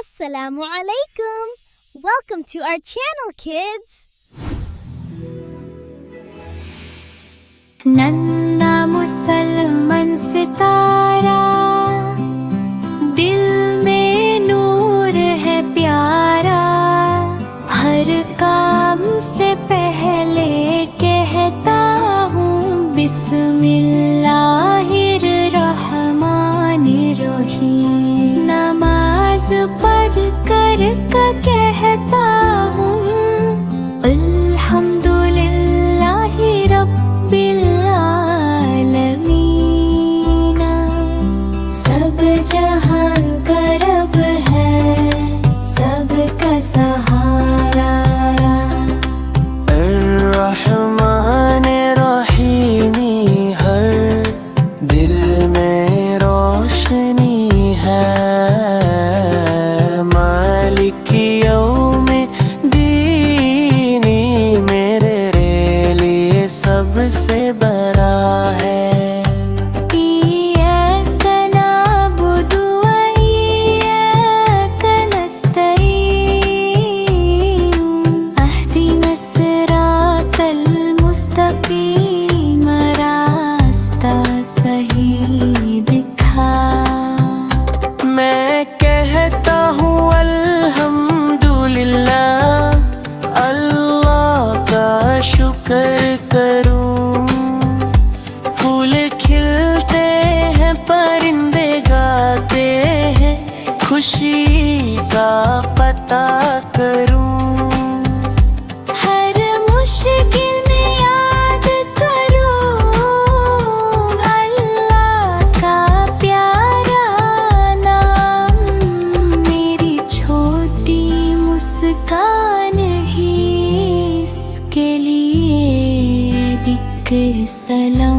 Assalamu alaikum. Welcome to our channel, kids. नन्ना मुसलमान सितारा, दिल में नूर है प्यारा। हर काम से पहले कहता हूँ बिस्मिल्लाहिर्रहमानिर्रहीम। नमाज पढ़ कर कहता हूँ अल्हम्दुलिल्लाहि रब्बिल आलमीन। सब जहान का रब है, सबका सहारा। अर्रहमान रहीमी, हर दिल में रोशनी है। मालिक यौमे दीनी, मेरे लिए सबसे बड़ा है। इय्याका नअबुदु व इय्याका नस्तईन। अहदिना सिरातल मुस्तकीम, रास्ता सही दिखा। मैं कहता हूँ अल्हम्दुलिल्लाह, अल्लाह का शुक्र करूँ। फूल खिलते हैं, परिंदे गाते हैं, खुशी का पता करूँ। हर मुश्किल में याद करूं अल्लाह का प्यारा नाम। मेरी छोटी मुस्कान ही इसके लिए दिक्र सलाम।